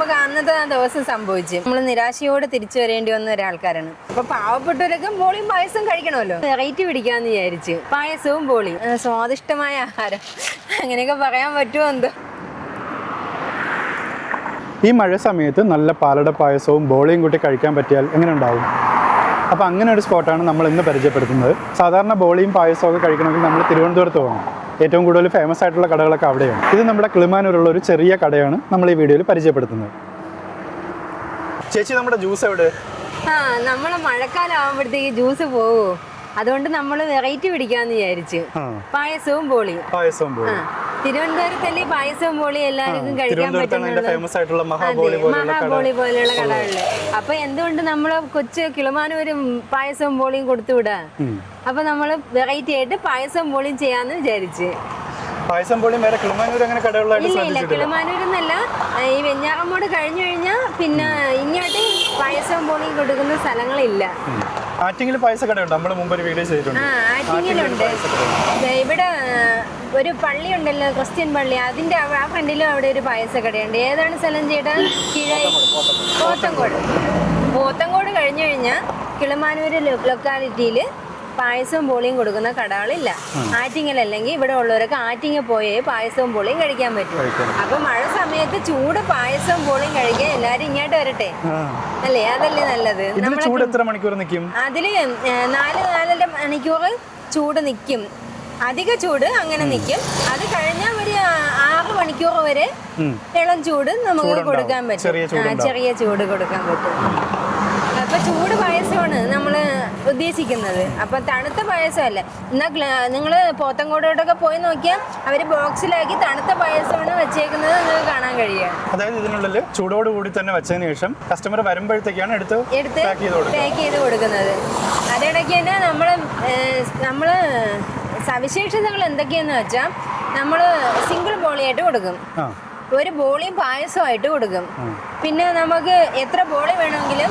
നമുക്ക് അന്നത്തെ ആ ദിവസം സംഭവിച്ചു. നമ്മൾ നിരാശയോടെ തിരിച്ചു വരേണ്ടി വന്ന ഒരാൾക്കാരാണ്. അപ്പൊ പാവപ്പെട്ടവരൊക്കെ ബോളിയും പായസവും കഴിക്കണമല്ലോ, വെറൈറ്റി പിടിക്കാന്ന് വിചാരിച്ച് പായസവും ബോളിയും സ്വാദിഷ്ടമായ ആഹാരം അങ്ങനെയൊക്കെ പറയാൻ പറ്റുമോ എന്തോ. ഈ മഴ സമയത്ത് നല്ല പാലട പായസവും ബോളിയും കൂട്ടി കഴിക്കാൻ പറ്റിയാൽ എങ്ങനെ ഉണ്ടാവും? അപ്പോൾ അങ്ങനെ ഒരു സ്പോട്ടാണ് നമ്മൾ ഇന്ന് പരിചയപ്പെടുത്തുന്നത്. സാധാരണ ബോളിയും പായസവും ഒക്കെ കഴിക്കണമെങ്കിൽ നമ്മൾ തിരുവനന്തപുരത്ത് പോകണം. ഏറ്റവും കൂടുതൽ ഫേമസ് ആയിട്ടുള്ള കടകളൊക്കെ അവിടെയാണ്. ഇത് നമ്മുടെ കിളിമാനൂരുള്ള ഒരു ചെറിയ കടയാണ് നമ്മൾ ഈ വീഡിയോയിൽ പരിചയപ്പെടുത്തുന്നത്. ചേച്ചി, നമ്മുടെ ജ്യൂസ് എവിടെ? നമ്മളെ മഴക്കാലം ആകുമ്പോഴത്തേക്ക് ജ്യൂസ് പോവോ, അതുകൊണ്ട് നമ്മൾ വെറൈറ്റി പിടിക്കാന്ന് വിചാരിച്ച് പായസവും ബോളിയും. തിരുവനന്തപുരത്തല്ലേ പായസവും ബോളിയും എല്ലാവർക്കും കഴിക്കാൻ പറ്റുന്നത്, മഹാബോളി പോലെയുള്ള കടകളില്. അപ്പൊ എന്തുകൊണ്ട് നമ്മള് കൊച്ചു കിളിമാനൂരും പായസവും ബോളിയും കൊടുത്തുവിടാ? അപ്പൊ നമ്മള് വെറൈറ്റി ആയിട്ട് പായസവും ബോളിയും ചെയ്യാന്ന് വിചാരിച്ച്. പായസം ബോളിയും വേറെ കിളിമാനൂർ അങ്ങനെ ഇല്ല, കിളിമാനൂരെന്നല്ല, ഈ വെഞ്ഞാറമ്മോട് കഴിഞ്ഞു കഴിഞ്ഞാൽ പിന്നെ ഇങ്ങോട്ട് പായസവും ബോളിയും കൊടുക്കുന്ന സ്ഥലങ്ങളില്ല. ആറ്റിങ്ങിൽ പായസ കടയുണ്ട്, നമ്മൾ മുമ്പ് ഒരു വീഡിയോ ചെയ്തിട്ടുണ്ട്. ആറ്റിങ്ങിലുണ്ട്. ഇവിടെ ഒരു പള്ളി ഉണ്ടല്ലോ, ക്രിസ്ത്യൻ പള്ളി, അതിന്റെ ആ ഫ്രണ്ടിലും അവിടെ ഒരു പായസ കടയുണ്ട്. ഏതാണ് സ്ഥലം ചേട്ടാ? പോത്തങ്കോട് കഴിഞ്ഞു കഴിഞ്ഞാൽ കിളിമാനൂര് ലൊക്കാലിറ്റിയിൽ പായസവും ബോളിയും കൊടുക്കുന്ന കടകളില്ല. ആറ്റിങ്ങലല്ലെങ്കിൽ ഇവിടെ ഉള്ളവരൊക്കെ ആറ്റിങ്ങ പോയേ പായസവും ബോളിയും കഴിക്കാൻ പറ്റും. അപ്പൊ മഴ സമയത്ത് ചൂട് പായസവും ബോളിയും കഴിക്കാൻ എല്ലാരും ഇങ്ങോട്ട് വരട്ടെ അല്ലേ? അതല്ലേ നല്ലത്. അതില് 4-4.5 മണിക്കൂർ ചൂട് നിൽക്കും, അധിക ചൂട് അങ്ങനെ നിൽക്കും. അത് കഴിഞ്ഞാൽ ഒരു 6 മണിക്കൂർ വരെ ഇളം ചൂട് നമുക്ക് കൊടുക്കാൻ പറ്റും, ചെറിയ ചൂട് കൊടുക്കാൻ പറ്റും. അപ്പൊ ചൂട് പായസമാണ് നമ്മൾ ഉദ്ദേശിക്കുന്നത്. അപ്പൊ തണുത്ത പായസമല്ല. എന്നാ നിങ്ങൾ പോത്തങ്കോടോട്ടൊക്കെ പോയി നോക്കിയാൽ അവര് ബോക്സിലാക്കി തണുത്ത പായസമാണ് വെച്ചേക്കുന്നത് നിങ്ങൾക്ക് കാണാൻ കഴിയുക. അതായത് ഇതിനുള്ളിൽ ചൂടോട് കൂടി തന്നെ വെച്ചതിന് ശേഷം കസ്റ്റമർ വരുമ്പോഴത്തേക്കാണ് എടുത്ത് പാക്ക് ചെയ്ത് കൊടുക്കുന്നത്. അതിടയ്ക്ക് തന്നെ നമ്മള് സവിശേഷതകൾ എന്തൊക്കെയാന്ന് വെച്ചാൽ നമ്മള് സിംഗിൾ ബോളിയായിട്ട് കൊടുക്കും, ഒരു ബോളിയും പായസമായിട്ട് കൊടുക്കും. പിന്നെ നമുക്ക് എത്ര ബോളി വേണമെങ്കിലും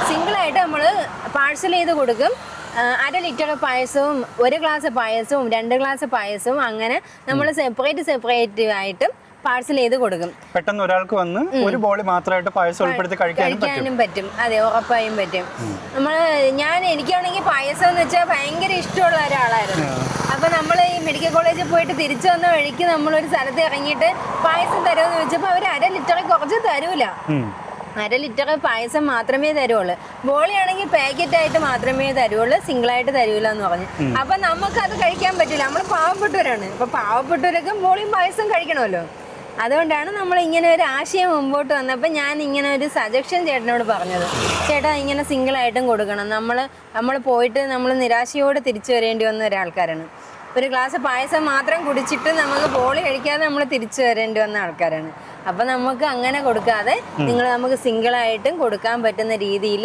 സിംഗിളായിട്ട് നമ്മൾ പാഴ്സൽ ചെയ്ത് കൊടുക്കും. 1/2 ലിറ്റർ പായസവും 1 ഗ്ലാസ് പായസവും 2 ഗ്ലാസ് പായസവും അങ്ങനെ നമ്മൾ സെപ്പറേറ്റ് ആയിട്ട് പാഴ്സൽ ചെയ്ത് കൊടുക്കും. പെട്ടെന്ന് ഒരാൾക്ക് വന്ന് ഒരു ബോളി മാത്രമായിട്ട് പായസം ഉൾപ്പെടുത്തി കഴിക്കാനും പറ്റും. അതെ, ഉറപ്പായും പറ്റും. എനിക്കാണെങ്കിൽ പായസം എന്ന് വെച്ചാൽ ഭയങ്കര ഇഷ്ടമുള്ള ഒരാളായിരുന്നു. അപ്പൊ നമ്മൾ ഈ മെഡിക്കൽ കോളേജിൽ പോയിട്ട് തിരിച്ചു വന്ന വഴിക്ക് നമ്മളൊരു സ്ഥലത്ത് ഇറങ്ങിയിട്ട് പായസം തരുമെന്ന് വെച്ചപ്പോൾ അവർ 1/2 ലിറ്ററിൽ കുറച്ച് തരൂല. 1/2 ലിറ്റർ പായസം മാത്രമേ തരുള്ളൂ. ബോളിയാണെങ്കിൽ പാക്കറ്റ് ആയിട്ട് മാത്രമേ തരുള്ളൂ, സിംഗിളായിട്ട് തരൂല എന്ന് പറഞ്ഞു. അപ്പൊ നമുക്ക് അത് കഴിക്കാൻ പറ്റില്ല, നമ്മൾ പാവപ്പെട്ടവരാണ്. അപ്പൊ പാവപ്പെട്ടവരൊക്കെ ബോളിയും പായസം കഴിക്കണമല്ലോ. അതുകൊണ്ടാണ് നമ്മൾ ഇങ്ങനെ ഒരു ആശയം മുമ്പോട്ട് വന്നപ്പോൾ ഞാൻ ഇങ്ങനെ ഒരു സജഷൻ ചേട്ടനോട് പറഞ്ഞത്. ചേട്ടാ, ഇങ്ങനെ സിംഗിളായിട്ടും കൊടുക്കണം. നമ്മൾ പോയിട്ട് നമ്മൾ നിരാശയോടെ തിരിച്ചു വരേണ്ടി വന്ന ഒരാൾക്കാരാണ്. ഒരു ഗ്ലാസ് പായസം മാത്രം കുടിച്ചിട്ട് നമുക്ക് ബോളി കഴിക്കാതെ നമ്മൾ തിരിച്ചു വരേണ്ടി വന്ന ആൾക്കാരാണ്. അപ്പൊ നമുക്ക് അങ്ങനെ കൊടുക്കാതെ നമുക്ക് സിംഗിളായിട്ടും കൊടുക്കാൻ പറ്റുന്ന രീതിയിൽ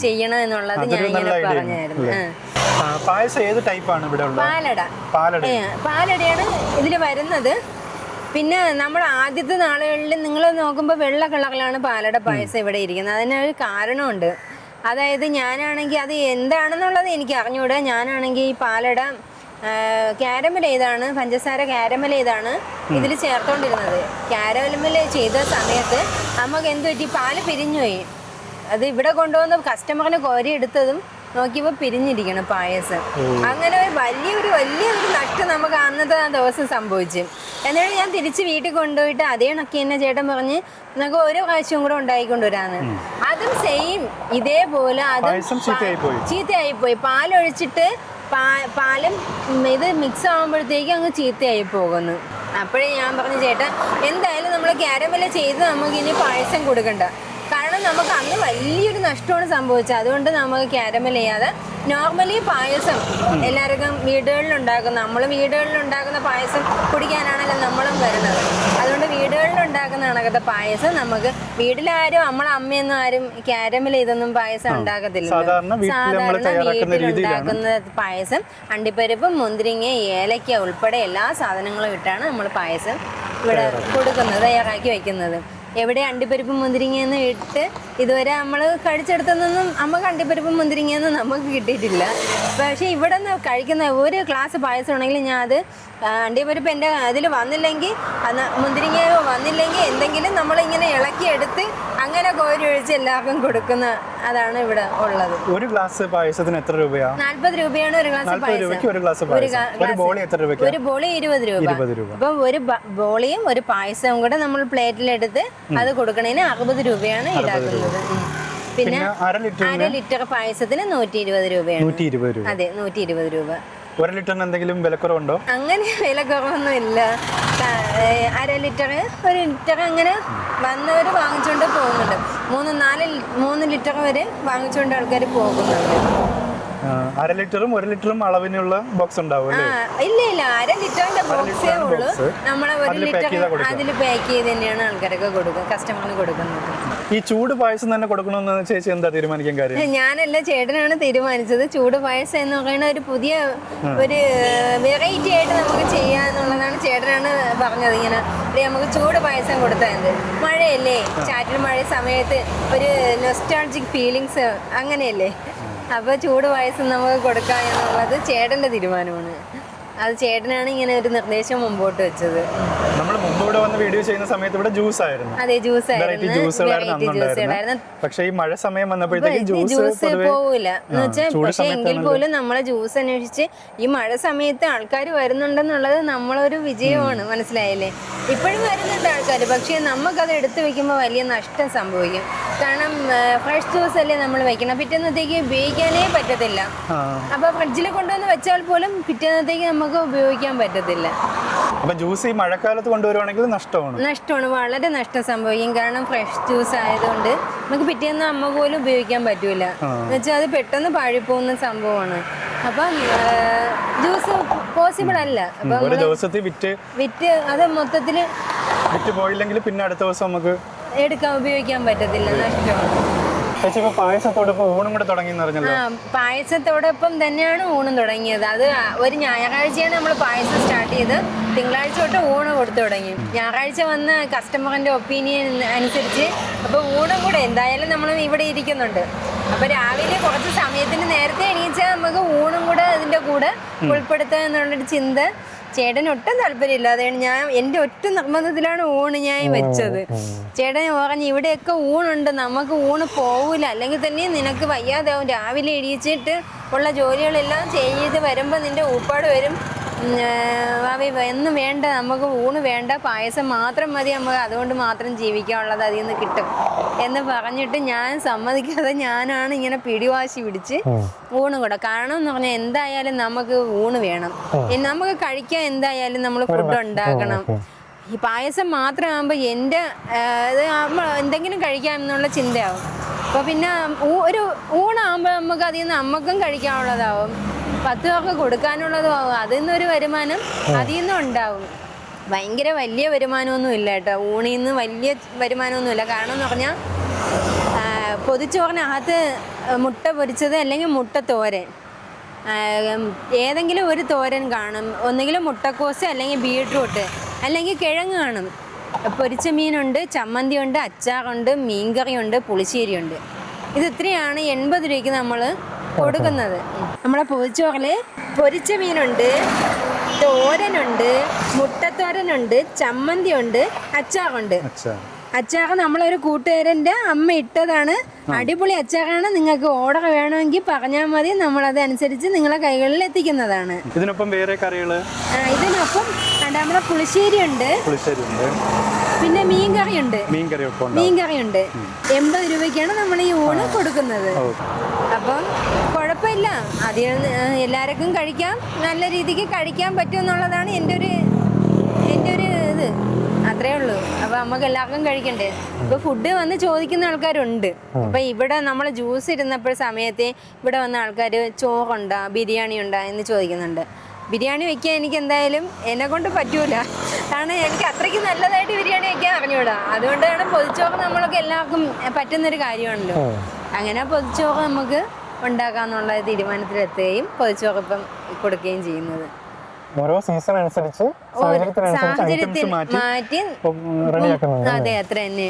ചെയ്യണം എന്നുള്ളത് ഞാൻ ഇങ്ങനെ പറഞ്ഞായിരുന്നു. പാലടയാണ് ഇതിൽ വരുന്നത്. പിന്നെ നമ്മൾ ആദ്യത്തെ നാളുകളിൽ നിങ്ങൾ നോക്കുമ്പോൾ വെള്ള കളറിലാണ് പാലട പായസം ഇവിടെ ഇരിക്കുന്നത്. അതിനൊരു കാരണമുണ്ട്. അതായത് ഞാനാണെങ്കിൽ അത് എന്താണെന്നുള്ളത് എനിക്ക് അറിഞ്ഞുകൂടാ. ഞാനാണെങ്കിൽ ഈ പാലട കാരമൽ ചെയ്താണ്, പഞ്ചസാര കാരമൽ ചെയ്താണ് ഇതിൽ ചേർത്തോണ്ടിരുന്നത്. കാരമൽ ചെയ്ത സമയത്ത് നമുക്ക് എന്ത് പറ്റി, പാല് പിരിഞ്ഞുപോയി. അത് ഇവിടെ കൊണ്ടുവന്ന് കസ്റ്റമറിന് കോരി എടുത്തതും നോക്കിയപ്പോൾ പിരിഞ്ഞിരിക്കണം പായസം. അങ്ങനെ ഒരു വലിയൊരു നഷ്ടം നമുക്ക് അന്നത്തെ ആ ദിവസം സംഭവിച്ചു. എന്നിട്ട് ഞാൻ തിരിച്ച് വീട്ടിൽ കൊണ്ടുപോയിട്ട് അതേ കണക്ക് തന്നെ ചേട്ടൻ പറഞ്ഞ് നമുക്ക് ഒരു പ്രാവശ്യം കൂടെ ഉണ്ടായിക്കൊണ്ടുവരാന്ന്. അതും സെയിം ഇതേപോലെ അതും ചീത്തയായിപ്പോയി. പാലൊഴിച്ചിട്ട് പാലും ഇത് മിക്സ് ആകുമ്പോഴത്തേക്കും അങ്ങ് ചീത്തയായി പോകുന്നു. അപ്പോഴേ ഞാൻ പറഞ്ഞു, ചേട്ടാ എന്തായാലും നമ്മൾ കാരമൽ ചെയ്ത് നമുക്ക് ഇനി പായസം കൊടുക്കണ്ട. കാരണം നമുക്ക് അന്ന് വലിയൊരു നഷ്ടമാണ് സംഭവിച്ചത്. അതുകൊണ്ട് നമുക്ക് കാരമൽ ചെയ്യാതെ നോർമലി പായസം എല്ലാവർക്കും നമ്മൾ വീടുകളിലുണ്ടാക്കുന്ന പായസം കുടിക്കാനാണല്ലോ നമ്മളും വരുന്നത്. അതുകൊണ്ട് വീടുകളിലുണ്ടാക്കുന്ന കണക്കത്തെ പായസം നമുക്ക് വീട്ടിലാരും നമ്മളെ അമ്മയൊന്നും ആരും കാരമൽ ഇതൊന്നും പായസം ഉണ്ടാക്കത്തില്ല. സാധാരണ വീട്ടിലുണ്ടാക്കുന്ന പായസം അണ്ടിപ്പരിപ്പ്, മുന്തിരിങ്ങ, ഏലക്ക ഉൾപ്പെടെ എല്ലാ സാധനങ്ങളും ഇട്ടാണ് നമ്മൾ പായസം ഇവിടെ കൊടുക്കുന്നത്, തയ്യാറാക്കി വെക്കുന്നത്. എവിടെ അണ്ടിപ്പരിപ്പും മുന്തിരിങ്ങയെന്ന് ഇട്ട് ഇതുവരെ നമ്മൾ കഴിച്ചെടുത്തൊന്നും നമുക്ക് അണ്ടിപ്പരിപ്പും മുന്തിരിങ്ങയൊന്നും നമുക്ക് കിട്ടിയിട്ടില്ല. പക്ഷേ ഇവിടെ നിന്ന് കഴിക്കുന്ന ഒരു ഗ്ലാസ് പായസം ഉണ്ടെങ്കിൽ ഞാൻ അത് അണ്ടിപ്പരിപ്പ് എൻ്റെ അതിൽ വന്നില്ലെങ്കിൽ മുന്തിരിങ്ങയോ വന്നില്ലെങ്കിൽ എന്തെങ്കിലും നമ്മളിങ്ങനെ ഇളക്കി ബാക്കി എടുത്ത് അങ്ങനെ കോരി ഒഴിച്ച് എല്ലാവർക്കും കൊടുക്കുന്ന അതാണ് ഇവിടെ ഉള്ളത്. ഒരു ഗ്ലാസ് പായസത്തിന് എത്ര രൂപയാണ്? 40 രൂപയാണ് ഒരു ഗ്ലാസ് 40 രൂപയ്ക്ക് ഒരു ഗ്ലാസ് പായസം. ഒരു ബോളി എത്ര രൂപയ്ക്ക്? ഒരു ബോളി 20 രൂപ. 20 രൂപ. അപ്പം ഒരു ബോളിയും ഒരു പായസവും കൂടെ നമ്മൾ പ്ലേറ്റിലെടുത്ത് അത് കൊടുക്കണതിന് 60 രൂപയാണ് ഈടാക്കുന്നത്. പിന്നെ 1/2 ലിറ്റർ പായസത്തിന് 120 രൂപയാണ്. 120 രൂപ. അതെ, 120 രൂപ. 1 ലിറ്ററിന് എന്തെങ്കിലും വിലക്കുറവുണ്ടോ? അങ്ങനെ വിലക്കുറവൊന്നും ഇല്ല. 1/2 ലിറ്റർ 1 ലിറ്റർ അങ്ങനെ വന്നവർ വാങ്ങിച്ചുകൊണ്ട് പോകുന്നുണ്ട്. 3 ലിറ്റർ വരെ വാങ്ങിച്ചുകൊണ്ട് ആൾക്കാർ പോകുന്നുണ്ട്. 1/2 ലിറ്ററും 1 ലിറ്ററും അളവിനുള്ള ബോക്സ് ഉണ്ടാവും അല്ലേ? ഇല്ല 1/2 ലിറ്ററിന്റെ ബോക്സേ ഉള്ളൂ. നമ്മളെ 1 ലിറ്റർ അതിൽ പാക്ക് ചെയ്ത് തന്നെയാണ് ആൾക്കാരൊക്കെ കൊടുക്കുക, കസ്റ്റമറിന് കൊടുക്കുന്നത്. ഈ ചൂട് പായസം തന്നെ കൊടുക്കണമെന്ന് ചേച്ചി എന്താ തീരുമാനിക്കാൻ കാര്യം? ഞാനല്ല, ചേട്ടനാണ് തീരുമാനിച്ചത്. ചൂട് പായസം എന്ന് പറയുന്ന ഒരു പുതിയ ഒരു വെറൈറ്റി ആയിട്ട് നമുക്ക് ചെയ്യാന്നുള്ളതാണ് ചേട്ടനാണ് പറഞ്ഞത്. ഇങ്ങനെ നമുക്ക് ചൂട് പായസം കൊടുത്താൽ മഴയല്ലേ, ചാറ്റൽ മഴ സമയത്ത് ഒരു നൊസ്റ്റാൾജിക് ഫീലിങ്സ് അങ്ങനെയല്ലേ, അപ്പോൾ ചൂട് പായസം നമുക്ക് കൊടുക്കാം എന്നുള്ളത് ചേട്ടൻ്റെ തീരുമാനമാണ്. അത് ചേട്ടനാണ് ഇങ്ങനെ ഒരു നിർദ്ദേശം മുമ്പോട്ട് വെച്ചത്. നമ്മൾ മുമ്പ് ഇവിടെ വന്ന് വീഡിയോ ചെയ്യുന്ന സമയത്ത് ഇവിടെ ജ്യൂസ് ആയിരുന്നു. അതെ, ജ്യൂസ് ആയിരുന്നു. പക്ഷേ ഈ മഴ സമയം വന്നപ്പോഴത്തേക്ക് ജ്യൂസ് പോവില്ല എന്ന് വെച്ചാൽ, പക്ഷെ എങ്കിൽ പോലും നമ്മളെ ജ്യൂസ് അന്വേഷിച്ച് ഈ മഴ സമയത്ത് ആൾക്കാർ വരുന്നുണ്ടെന്നുള്ളത് നമ്മളൊരു വിജയമാണ്. മനസ്സിലായില്ലേ? ഇപ്പോഴും വരുന്നുണ്ട് ആൾക്കാർ, പക്ഷേ നമുക്കത് എടുത്തു വെക്കുമ്പോൾ വലിയ നഷ്ടം സംഭവിക്കും. കാരണം ഫ്രഷ് ജ്യൂസ് അല്ലേ നമ്മൾ വെക്കണം, പിറ്റേന്നത്തേക്ക് ഉപയോഗിക്കാനേ പറ്റത്തില്ല. അപ്പൊ ഫ്രിഡ്ജിൽ കൊണ്ടുവന്ന് വെച്ചാൽ പോലും പിറ്റേന്നത്തേക്ക് നമുക്ക് ഉപയോഗിക്കാൻ പറ്റത്തില്ല. അപ്പൊ ജ്യൂസ് ഈ മഴക്കാലത്ത് കൊണ്ടുവരുവാണെങ്കിൽ നഷ്ടമാണ്, വളരെ നഷ്ടം സംഭവിക്കും. കാരണം ഫ്രഷ് ജ്യൂസ് ആയതുകൊണ്ട് നമുക്ക് പിറ്റേന്ന് അമ്മ പോലും ഉപയോഗിക്കാൻ പറ്റൂല. എന്നുവെച്ചാൽ അത് പെട്ടെന്ന് പാഴിപ്പോകുന്ന സംഭവമാണ്. അപ്പം ജ്യൂസ് പോസിബിൾ അല്ല. അപ്പൊ വിറ്റ് അത് മൊത്തത്തില് വിറ്റ് പോയില്ലെങ്കിൽ പിന്നെ അടുത്ത ദിവസം നമുക്ക് ഉപയോഗിക്കാൻ പറ്റത്തില്ല, നഷ്ടമാണ്. പായസത്തോടൊപ്പം ഊണും കൂടെ തുടങ്ങിയെന്ന് പറഞ്ഞല്ലോ. പായസത്തോടൊപ്പം തന്നെയാണ് ഊണും തുടങ്ങിയത്. അത് ഒരു ഞായറാഴ്ചയാണ് നമ്മൾ പായസം സ്റ്റാർട്ട് ചെയ്ത്, തിങ്കളാഴ്ച തൊട്ട് ഊണ് കൊടുത്തു തുടങ്ങി. ഞായറാഴ്ച വന്ന കസ്റ്റമറിന്റെ ഒപ്പീനിയൻ അനുസരിച്ച് അപ്പോൾ ഊണും കൂടെ എന്തായാലും നമ്മൾ ഇവിടെ ഇരിക്കുന്നുണ്ട്. അപ്പോൾ രാവിലെ കുറച്ച് സമയത്തിന് നേരത്തെ എണീച്ചാൽ നമുക്ക് ഊണും കൂടെ അതിൻ്റെ കൂടെ ഉൾപ്പെടുത്തുക എന്നുള്ളൊരു ചിന്ത ചേട്ടന് ഒട്ടും താല്പര്യമില്ല. അതാണ് എൻ്റെ ഒറ്റ നിർബന്ധത്തിലാണ് ഊണ് ഞാൻ വെച്ചത്. ചേട്ടൻ പറഞ്ഞു ഇവിടെയൊക്കെ ഊണുണ്ട്, നമുക്ക് ഊണ് പോവില്ല, അല്ലെങ്കിൽ തന്നെ നിനക്ക് വയ്യാതാവും. രാവിലെ എണീച്ചിട്ട് ഉള്ള ജോലികളെല്ലാം ചെയ്ത് വരുമ്പോൾ നിൻ്റെ ഊപ്പാട് വരും. ഒന്നും വേണ്ട, നമുക്ക് ഊണ് വേണ്ട, പായസം മാത്രം മതി, നമുക്ക് അതുകൊണ്ട് മാത്രം ജീവിക്കാനുള്ളത് അതിൽ നിന്ന് കിട്ടും എന്ന് പറഞ്ഞിട്ട് ഞാൻ സമ്മതിക്കാതെ ഞാനാണ് ഇങ്ങനെ പിടിവാശി പിടിച്ച് ഊണ് കൂടെ. കാരണം എന്ന് പറഞ്ഞാൽ എന്തായാലും നമുക്ക് ഊണ് വേണം, നമുക്ക് കഴിക്കാൻ എന്തായാലും നമ്മൾ ഫുഡ് ഉണ്ടാക്കണം. ഈ പായസം മാത്രമാകുമ്പോൾ എൻ്റെ എന്തെങ്കിലും കഴിക്കാം എന്നുള്ള ചിന്തയാവും. അപ്പോൾ പിന്നെ ഒരു ഊണാകുമ്പോൾ നമുക്ക് അതിൽ നിന്ന് നമുക്കും കഴിക്കാനുള്ളതാവും, 10 പേർക്ക് കൊടുക്കാനുള്ളതും ആവും. അതിൽ നിന്നൊരു വരുമാനം അതിൽ നിന്നും ഉണ്ടാവും. ഭയങ്കര വലിയ വരുമാനമൊന്നും ഇല്ല കേട്ടോ, ഊണിൽ നിന്ന് വലിയ വരുമാനമൊന്നുമില്ല. കാരണം എന്ന് പറഞ്ഞാൽ പൊതിച്ചോറിനകത്ത് മുട്ട പൊരിച്ചത് അല്ലെങ്കിൽ മുട്ട തോരൻ, ഏതെങ്കിലും ഒരു തോരൻ കാണും, ഒന്നുകിലും മുട്ടക്കോസ് അല്ലെങ്കിൽ ബീട്രൂട്ട് അല്ലെങ്കിൽ കിഴങ്ങ് കാണും, പൊരിച്ച മീനുണ്ട്, ചമ്മന്തിയുണ്ട്, അച്ചാറുണ്ട്, മീൻകറിയുണ്ട്, പുളിശ്ശേരിയുണ്ട്. ഇത് ഇത്രയാണ് 80 രൂപയ്ക്ക് നമ്മൾ കൊടുക്കുന്നത്. നമ്മുടെ പൊതിച്ചോറിൽ പൊരിച്ച മീനുണ്ട്, തോരനുണ്ട്, മുട്ടത്തോരനുണ്ട്, ചമ്മന്തിയുണ്ട്, അച്ചാറുണ്ട്. അച്ചാറ് നമ്മളൊരു കൂട്ടുകാരൻ്റെ അമ്മ ഇട്ടതാണ്, അടിപൊളി അച്ചാറാണ്. നിങ്ങൾക്ക് ഓർഡർ വേണമെങ്കിൽ പറഞ്ഞാൽ മതി, നമ്മളതനുസരിച്ച് നിങ്ങളെ കൈകളിൽ എത്തിക്കുന്നതാണ്. ഇതിനൊപ്പം വേറെ കറികൾ, ഇതിനൊപ്പം നമ്മുടെ പുളിശ്ശേരി ഉണ്ട്, പിന്നെ മീൻകറിയുണ്ട്. 80 രൂപയ്ക്കാണ് നമ്മൾ ഈ ഊണ് കൊടുക്കുന്നത്. അപ്പം കുഴപ്പമില്ല, അതിൽ എല്ലാവർക്കും കഴിക്കാം, നല്ല രീതിക്ക് കഴിക്കാൻ പറ്റും എന്നുള്ളതാണ് എൻ്റെ ഒരു ഇത്. അത്രേ ഉള്ളൂ. അപ്പൊ നമുക്ക് എല്ലാവർക്കും കഴിക്കണ്ടേ. ഇപ്പൊ ഫുഡ് വന്ന് ചോദിക്കുന്ന ആൾക്കാരുണ്ട്. അപ്പൊ ഇവിടെ നമ്മൾ ജ്യൂസ് ഇരുന്നപ്പോൾ സമയത്ത് ഇവിടെ വന്ന ആൾക്കാർ ചോറുണ്ടാ, ബിരിയാണി ഉണ്ടാ എന്ന് ചോദിക്കുന്നുണ്ട്. ബിരിയാണി വെക്കാൻ എനിക്ക് എന്തായാലും എന്നെ കൊണ്ട് പറ്റൂല, കാരണം എനിക്ക് അത്രയ്ക്ക് നല്ലതായിട്ട് ബിരിയാണി വെക്കാൻ അറിഞ്ഞൂടാ. അതുകൊണ്ടാണ് പൊതിച്ചോറ് നമ്മൾക്ക് എല്ലാവർക്കും പറ്റുന്നൊരു കാര്യമാണല്ലോ. അങ്ങനെ പൊതിച്ചോറ് നമുക്ക് ഉണ്ടാക്കാന്നുള്ള തീരുമാനത്തിലെത്തുകയും പൊതിച്ചോറ് ഇപ്പം കൊടുക്കുകയും ചെയ്യുന്നത്. ഓരോ സീസൺ അനുസരിച്ച് സാഹചര്യത്തിൽ മാറ്റി, അതെ അത്ര തന്നെ.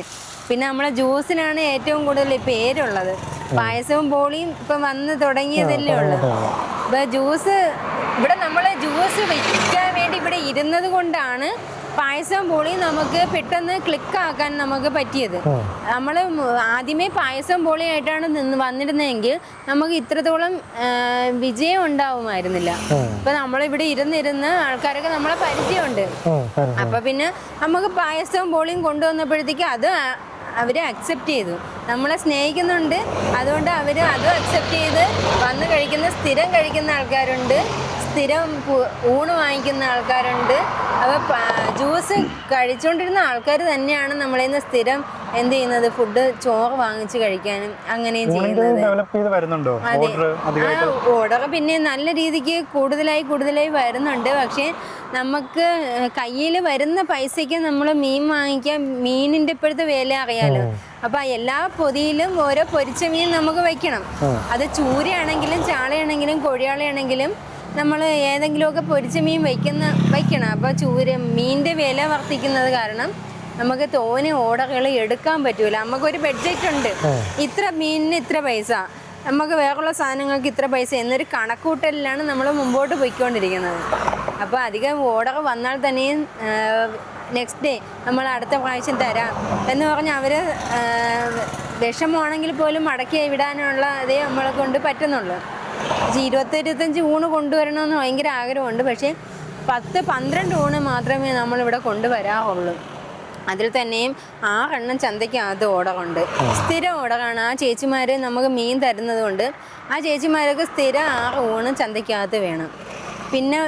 പിന്നെ നമ്മളെ ജ്യൂസിനാണ് ഏറ്റവും കൂടുതൽ പേരുള്ളത്. പായസവും ബോളിയും ഇപ്പം വന്ന് തുടങ്ങിയതല്ലേ ഉള്ളത്. ഇപ്പം ജ്യൂസ് ഇവിടെ നമ്മൾ ജ്യൂസ് വയ്ക്കാൻ വേണ്ടി ഇവിടെ ഇരുന്നത് കൊണ്ടാണ് പായസം ബോളിയും നമുക്ക് പെട്ടെന്ന് ക്ലിക്കാക്കാൻ നമുക്ക് പറ്റിയത്. നമ്മൾ ആദ്യമേ പായസം ബോളിയായിട്ടാണ് വന്നിരുന്നതെങ്കിൽ നമുക്ക് ഇത്രത്തോളം വിജയം ഉണ്ടാവുമായിരുന്നില്ല. ഇപ്പൊ നമ്മളിവിടെ ഇരുന്നിരുന്ന് ആൾക്കാരൊക്കെ നമ്മളെ പരിചയമുണ്ട്. അപ്പൊ പിന്നെ നമുക്ക് പായസവും ബോളിയും കൊണ്ടുവന്നപ്പോഴത്തേക്ക് അത് അവര് അക്സെപ്റ്റ് ചെയ്തു. നമ്മളെ സ്നേഹിക്കുന്നുണ്ട്, അതുകൊണ്ട് അവര് അതും അക്സെപ്റ്റ് ചെയ്ത് വന്ന് സ്ഥിരം കഴിക്കുന്ന ആൾക്കാരുണ്ട്, സ്ഥിരം ഊണ് വാങ്ങിക്കുന്ന ആൾക്കാരുണ്ട്. അപ്പോൾ ജ്യൂസ് കഴിച്ചുകൊണ്ടിരുന്ന ആൾക്കാർ തന്നെയാണ് നമ്മളിൽ നിന്ന് സ്ഥിരം എന്ത് ചെയ്യുന്നത്, ഫുഡ് ചോറ് വാങ്ങിച്ച് കഴിക്കാനും അങ്ങനെയും ചെയ്യുന്നത്. അതെ, ഓർഡർ പിന്നെ നല്ല രീതിക്ക് കൂടുതലായി വരുന്നുണ്ട്. പക്ഷേ നമുക്ക് കയ്യിൽ വരുന്ന പൈസയ്ക്ക് നമ്മൾ മീൻ വാങ്ങിക്കാൻ, മീനിൻ്റെ ഇപ്പോഴത്തെ വില അറിയാലോ. അപ്പം എല്ലാ പൊതിയിലും ഓരോ പൊരിച്ച മീൻ നമുക്ക് വയ്ക്കണം. അത് ചൂരയാണെങ്കിലും ചാളയാണെങ്കിലും കൊഴിയാളയാണെങ്കിലും നമ്മൾ ഏതെങ്കിലുമൊക്കെ പൊരിച്ച മീൻ വയ്ക്കണം. അപ്പോൾ മീനിൻ്റെ വില വർദ്ധിക്കുന്നത് കാരണം നമുക്ക് തോനെ ഓർഡറുകൾ എടുക്കാൻ പറ്റൂല. നമുക്കൊരു ബഡ്ജറ്റ് ഉണ്ട്, ഇത്ര മീനിന് ഇത്ര പൈസ, നമുക്ക് വേറെയുള്ള സാധനങ്ങൾക്ക് ഇത്ര പൈസ എന്നൊരു കണക്കൂട്ടലിലാണ് നമ്മൾ മുമ്പോട്ട് പോയിക്കൊണ്ടിരിക്കുന്നത്. അപ്പോൾ അധികം ഓർഡർ വന്നാൽ തന്നെയും നെക്സ്റ്റ് ഡേ നമ്മൾ അടുത്ത പ്രാവശ്യം തരാം എന്ന് പറഞ്ഞാൽ അവർ വിഷമമാണെങ്കിൽ പോലും മടക്കി വിടാനുള്ള അതേ നമ്മളെ കൊണ്ട് പറ്റുന്നുള്ളൂ. 20-25 ഊണ് കൊണ്ടുവരണമെന്ന് ഭയങ്കര ആഗ്രഹമുണ്ട്. പക്ഷേ 10-12 ഊണ് മാത്രമേ നമ്മളിവിടെ കൊണ്ടുവരാറുള്ളൂ. അതിൽ തന്നെയും 6 എണ്ണം ചന്തയ്ക്കകത്ത് ഓർഡറുണ്ട്, സ്ഥിരം ഓർഡറാണ്. ആ ചേച്ചിമാർ നമുക്ക് മീൻ തരുന്നത് കൊണ്ട് ആ ചേച്ചിമാർക്ക് സ്ഥിരം 6 ഊണ് ചന്തയ്ക്കകത്ത് വേണം. പിന്നെ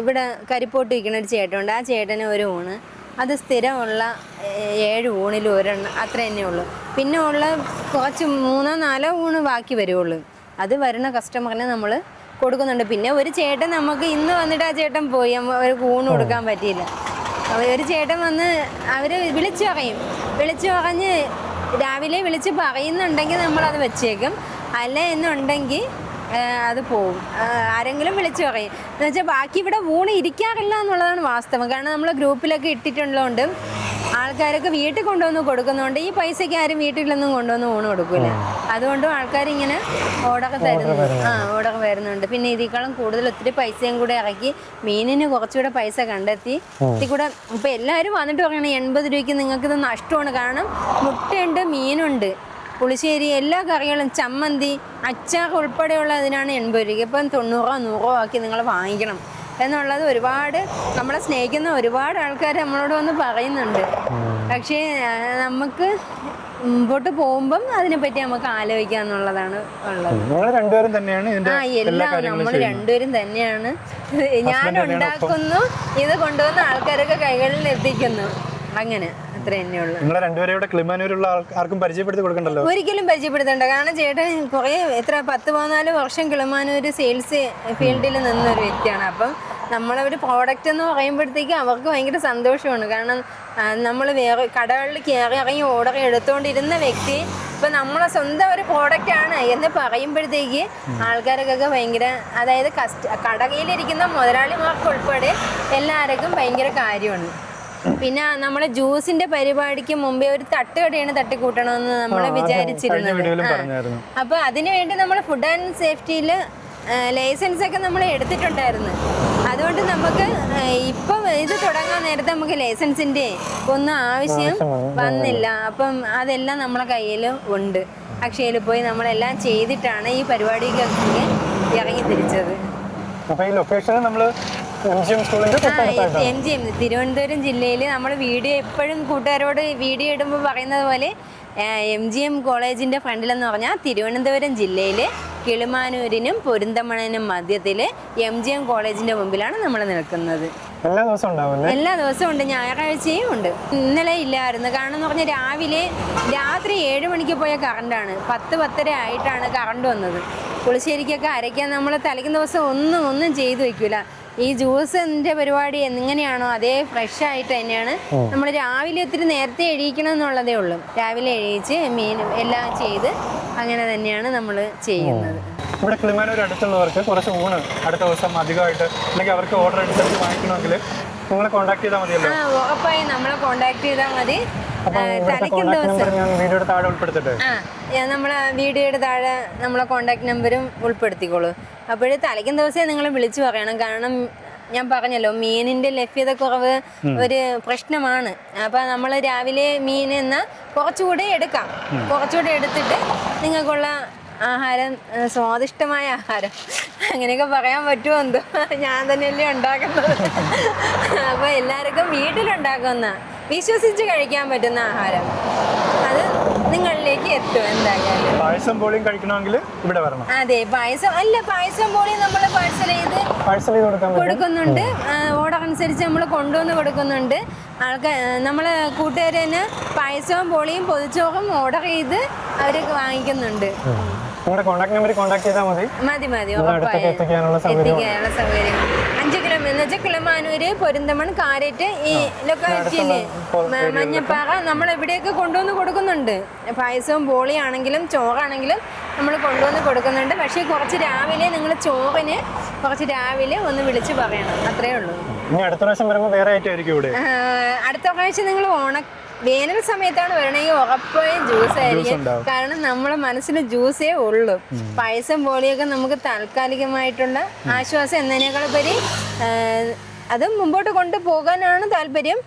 ഇവിടെ കരിപ്പോട്ട് വയ്ക്കുന്ന ഒരു ചേട്ടനുണ്ട്, ആ ചേട്ടന് ഒരു ഊണ്, അത് സ്ഥിരമുള്ള 7 ഊണിൽ ഒരെണ്ണം അത്ര തന്നെ ഉള്ളൂ. പിന്നെ ഉള്ള കുറച്ച് 3-4 ഊണ് ബാക്കി വരുള്ളൂ. അത് വരുന്ന കസ്റ്റമറിന് നമ്മൾ കൊടുക്കുന്നുണ്ട്. പിന്നെ ഒരു ചേട്ടൻ നമുക്ക് ഇന്ന് വന്നിട്ട് ആ ചേട്ടൻ പോയി, ഒരു ഊണ് കൊടുക്കാൻ പറ്റിയില്ല. ഒരു ചേട്ടൻ വന്ന് അവർ വിളിച്ചു പറഞ്ഞ് രാവിലെ വിളിച്ച് പറയുന്നുണ്ടെങ്കിൽ നമ്മളത് വെച്ചേക്കും, അല്ല എന്നുണ്ടെങ്കിൽ അത് പോവും. ആരെങ്കിലും വിളിച്ചു പറയും എന്ന് വെച്ചാൽ ബാക്കി ഇവിടെ ഊണ് ഇരിക്കാറില്ല എന്നുള്ളതാണ് വാസ്തവം. കാരണം നമ്മൾ ഗ്രൂപ്പിലൊക്കെ ഇട്ടിട്ടുള്ളതുകൊണ്ട് ആൾക്കാരൊക്കെ വീട്ടിൽ കൊണ്ടുവന്ന് കൊടുക്കുന്നതുകൊണ്ട് ഈ പൈസയ്ക്ക് ആരും വീട്ടിലൊന്നും കൊണ്ടുവന്ന് ഊണ് കൊടുക്കില്ല. അതുകൊണ്ടും ആൾക്കാരിങ്ങനെ ഓർഡർ ഓർഡർ വരുന്നുണ്ട്. പിന്നെ ഇതിനേക്കാളും കൂടുതൽ ഒത്തിരി പൈസയും കൂടെ ഇറക്കി മീനിന് കുറച്ചുകൂടെ പൈസ കണ്ടെത്തി കൂടെ ഇപ്പം എല്ലാവരും വന്നിട്ട് പറയണം 80 രൂപയ്ക്ക് നിങ്ങൾക്കിത് നഷ്ടമാണ്. കാരണം മുട്ടയുണ്ട്, മീനുണ്ട്, പുളിശ്ശേരി, എല്ലാ കറികളും, ചമ്മന്തി, അച്ചാർ ഉൾപ്പെടെയുള്ള അതിനാണ് 80 രൂപയ്ക്ക്. ഇപ്പം 90-100 ആക്കി നിങ്ങൾ വാങ്ങിക്കണം എന്നുള്ളത് ഒരുപാട് നമ്മളെ സ്നേഹിക്കുന്ന ഒരുപാട് ആൾക്കാർ നമ്മളോട് വന്ന് പറയുന്നുണ്ട്. പക്ഷേ നമുക്ക് മുമ്പോട്ട് പോകുമ്പം അതിനെപ്പറ്റി നമുക്ക് ആലോചിക്കുക എന്നുള്ളതാണ് ഉള്ളത്. എല്ലാം നമ്മൾ രണ്ടുപേരും തന്നെയാണ്. ഞാൻ ഉണ്ടാക്കുന്നു, ഇത് കൊണ്ടുവന്ന ആൾക്കാരൊക്കെ കൈകളിൽ എത്തിക്കുന്നു, അങ്ങനെ അത്ര തന്നെയുള്ളൂ. ഒരിക്കലും പരിചയപ്പെടുത്തണ്ട. കാരണം ചേട്ടൻ കുറേ 10-14 വർഷം കിളിമാനൂർ സെയിൽസ് ഫീൽഡിൽ നിന്നൊരു വ്യക്തിയാണ്. അപ്പം നമ്മളൊരു പ്രോഡക്റ്റ് എന്ന് പറയുമ്പോഴത്തേക്ക് അവർക്ക് ഭയങ്കര സന്തോഷമാണ്. കാരണം നമ്മൾ വേറെ കടകളിൽ കയറി ഇറങ്ങി ഓർഡർ എടുത്തുകൊണ്ടിരുന്ന വ്യക്തി ഇപ്പം നമ്മളെ സ്വന്തം ഒരു പ്രോഡക്റ്റാണ് എന്ന് പറയുമ്പോഴത്തേക്ക് ആൾക്കാർക്കൊക്കെ ഭയങ്കര, അതായത് കടയിലിരിക്കുന്ന മുതലാളിമാർക്ക് ഉൾപ്പെടെ എല്ലാവർക്കും ഭയങ്കര കാര്യമാണ്. പിന്നെ നമ്മളെ ജ്യൂസിന്റെ പരിപാടിക്ക് മുമ്പേ ഒരു തട്ടുകടയാണ് തട്ടിക്കൂട്ടണമെന്ന് നമ്മൾ വിചാരിച്ചിരുന്നത്. അപ്പൊ അതിനുവേണ്ടി നമ്മൾ ഫുഡ് ആൻഡ് സേഫ്റ്റിയിൽ ലൈസൻസ് ഒക്കെ നമ്മൾ എടുത്തിട്ടുണ്ടായിരുന്നു. അതുകൊണ്ട് നമുക്ക് ഇപ്പം ഇത് തുടങ്ങാൻ നേരത്തെ നമുക്ക് ലൈസൻസിന്റെ ഒന്നും ആവശ്യം വന്നില്ല. അപ്പം അതെല്ലാം നമ്മളെ കയ്യിൽ ഉണ്ട്. അക്ഷയയിൽ പോയി നമ്മളെല്ലാം ചെയ്തിട്ടാണ് ഈ പരിപാടിക്കൊക്കെ ഇറങ്ങി തിരിച്ചത്. MGM തിരുവനന്തപുരം ജില്ലയിൽ നമ്മൾ വീഡിയോ എപ്പോഴും കൂട്ടുകാരോട് വീഡിയോ ഇടുമ്പോൾ പറയുന്നത് പോലെ MGM കോളേജിൻ്റെ ഫ്രണ്ടിലെന്ന് പറഞ്ഞാൽ തിരുവനന്തപുരം ജില്ലയിൽ കിളിമാനൂരിനും പൊരിന്തമണനും മധ്യത്തിൽ MGM കോളേജിൻ്റെ മുമ്പിലാണ് നമ്മൾ നിൽക്കുന്നത്. എല്ലാ ദിവസവും ഉണ്ട്, ഞായറാഴ്ചയും ഉണ്ട്. ഇന്നലെ ഇല്ലായിരുന്നു. കാരണം എന്ന് പറഞ്ഞാൽ രാത്രി 7 മണിക്ക് പോയ കറണ്ടാണ്, 10-10:30 ആയിട്ടാണ് കറണ്ട് വന്നത്. പുളിശ്ശേരിക്കൊക്കെ അരയ്ക്കാൻ നമ്മൾ തലേക്കുന്ന ദിവസം ഒന്നും ചെയ്തു വെക്കൂല. ഈ ജ്യൂസിൻ്റെ പരിപാടി എങ്ങനെയാണോ അതേ ഫ്രഷ് ആയിട്ട് തന്നെയാണ് നമ്മൾ രാവിലെ ഒത്തിരി നേരത്തെ എഴുതിക്കണം എന്നുള്ളതേ ഉള്ളൂ. രാവിലെ എഴുതിച്ച് മീനും എല്ലാം ചെയ്ത് അങ്ങനെ തന്നെയാണ് നമ്മൾ ചെയ്യുന്നത്. ഇവിടെ കിളിമാനൂർ അടുത്തുള്ളവർക്ക് കുറച്ച് ഊണ് അടുത്ത ദിവസം അധികമായിട്ട് അല്ലെങ്കിൽ അവർക്ക് ഓർഡർ എടുത്തിട്ട് വാങ്ങിക്കണമെങ്കിൽ നിങ്ങളെ കോൺടാക്ട് ചെയ്താൽ മതിയല്ലോ? ഉറപ്പായും നമ്മളെ കോൺടാക്ട് ചെയ്താൽ മതി. തലേക്കുന്ന ദിവസം വീഡിയോയുടെ താഴെ ഉൾപ്പെടുത്തിട്ട് നമ്മളെ വീഡിയോയുടെ താഴെ നമ്മളെ കോൺടാക്ട് നമ്പരും ഉൾപ്പെടുത്തിക്കോളൂ. അപ്പോൾ തലേക്കുന്ന ദിവസമേ നിങ്ങൾ വിളിച്ചു പറയണം. കാരണം ഞാൻ പറഞ്ഞല്ലോ മീനിന്റെ ലഭ്യതക്കുറവ് ഒരു പ്രശ്നമാണ്. അപ്പൊ നമ്മൾ രാവിലെ മീൻ എന്നാൽ കുറച്ചുകൂടെ എടുക്കാം. കുറച്ചുകൂടെ എടുത്തിട്ട് നിങ്ങൾക്കുള്ള ആഹാരം, സ്വാദിഷ്ടമായ ആഹാരം, അങ്ങനെയൊക്കെ പറയാൻ പറ്റുമോ എന്തോ, ഞാൻ തന്നെയല്ലേ ഉണ്ടാക്കുന്നത്. അപ്പോൾ എല്ലാവർക്കും വീട്ടിലുണ്ടാക്കുന്ന വിശ്വസിച്ച് കഴിക്കാൻ പറ്റുന്ന ആഹാരം അത് നിങ്ങളിലേക്ക് എത്തും എന്തായാലും. പായസം ബോളിയും കഴിക്കണമെങ്കിൽ ഇവിടെ വരണം. അതെ, പായസം ബോളിയും നമ്മൾ പാഴ്സൽ ചെയ്ത് കൊടുക്കുന്നുണ്ട്. ഓർഡർ അനുസരിച്ച് നമ്മൾ കൊണ്ടുവന്ന് കൊടുക്കുന്നുണ്ട്. നമ്മളെ കൂട്ടുകാർ തന്നെ പായസവും ബോളിയും പൊതിച്ചോറും ഓർഡർ ചെയ്ത് അവർ വാങ്ങിക്കുന്നുണ്ട്. മതി എത്തിക്കാനുള്ള സൗകര്യം. 5 കിലോമീറ്റർ എന്ന് വെച്ചാൽ കിളമാനൂര്, പൊരിന്തമൺ, കാരറ്റ് ഈ ലൊക്കാലിറ്റിയില് മഞ്ഞപ്പാറ നമ്മൾ ഇവിടെയൊക്കെ കൊണ്ടുവന്ന് കൊടുക്കുന്നുണ്ട്. പായസവും ബോളിയാണെങ്കിലും ചോറാണെങ്കിലും നമ്മൾ കൊണ്ടുവന്ന് കൊടുക്കുന്നുണ്ട്. പക്ഷേ കുറച്ച് രാവിലെ നിങ്ങൾ ചോറിന് കുറച്ച് രാവിലെ ഒന്ന് വിളിച്ച് പറയണം, അത്രേ ഉള്ളൂ. അടുത്ത പ്രാവശ്യം വരുമ്പോൾ വേറെ ആയിട്ടായിരിക്കും ഇവിടെ. അടുത്ത പ്രാവശ്യം നിങ്ങൾ വേനൽ സമയത്താണ് വരണമെങ്കിൽ ഉറപ്പായും ജ്യൂസ് ആയിരിക്കും. കാരണം നമ്മളെ മനസ്സിൽ ജ്യൂസേ ഉള്ളൂ. പായസം പോലെയൊക്കെ നമുക്ക് താൽക്കാലികമായിട്ടുള്ള ആശ്വാസം എന്നതിനേക്കാളുപരി അത് മുമ്പോട്ട് കൊണ്ടുപോകാനാണ് താല്പര്യം.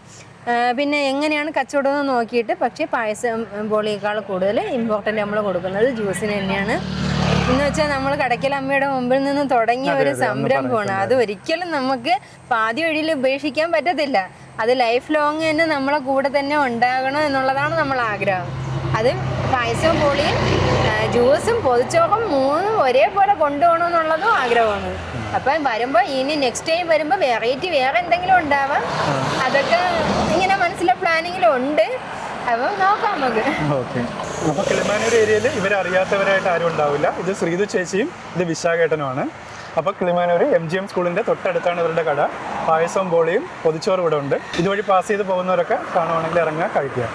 പിന്നെ എങ്ങനെയാണ് കച്ചവടം എന്ന് നോക്കിയിട്ട്. പക്ഷേ പായസം ബോളിയേക്കാൾ കൂടുതൽ ഇമ്പോർട്ടൻ്റ് നമ്മൾ കൊടുക്കുന്നത് ജ്യൂസിന് തന്നെയാണ്. എന്ന് വെച്ചാൽ നമ്മൾ കടയ്ക്കലമ്മയുടെ മുമ്പിൽ നിന്ന് തുടങ്ങിയ ഒരു സംരംഭമാണ്. അത് ഒരിക്കലും നമുക്ക് പാതി വഴിയിൽ ഉപേക്ഷിക്കാൻ പറ്റത്തില്ല. അത് ലൈഫ് ലോങ് തന്നെ നമ്മളെ കൂടെ തന്നെ ഉണ്ടാകണം എന്നുള്ളതാണ് നമ്മൾ ആഗ്രഹം. അത് പായസവും ബോളിയും ജ്യൂസും പൊതിച്ചോറും 3 ഒരേപോലെ കൊണ്ടുപോകണം എന്നുള്ളതും ആഗ്രഹമാണ്. അപ്പം വരുമ്പോൾ ഇനി നെക്സ്റ്റ് ടൈം വരുമ്പോൾ വെറൈറ്റി വേറെ എന്തെങ്കിലും ഉണ്ടാവാം. അതൊക്കെ ഇങ്ങനെ മനസ്സിലെ പ്ലാനിങ്ങിലുണ്ട്. അപ്പം നോക്കാം നമുക്ക്. അപ്പോൾ കിളിമാനൂർ ഏരിയയിൽ ഇവരറിയാത്തവരായിട്ട് ആരും ഉണ്ടാവില്ല. ഇത് ശ്രീതു ചേച്ചിയും ഇത് വിശാഖേട്ടനുമാണ്. അപ്പോൾ കിളിമാനൂർ MGM സ്കൂളിൻ്റെ തൊട്ടടുത്താണ് ഇവരുടെ കട. പായസവും ബോളിയും പൊതിച്ചോറും ഇവിടെ ഉണ്ട്. ഇതുവഴി പാസ് ചെയ്ത് പോകുന്നവരൊക്കെ കാണുവാണെങ്കിൽ ഇറങ്ങുക, കഴിക്കുക.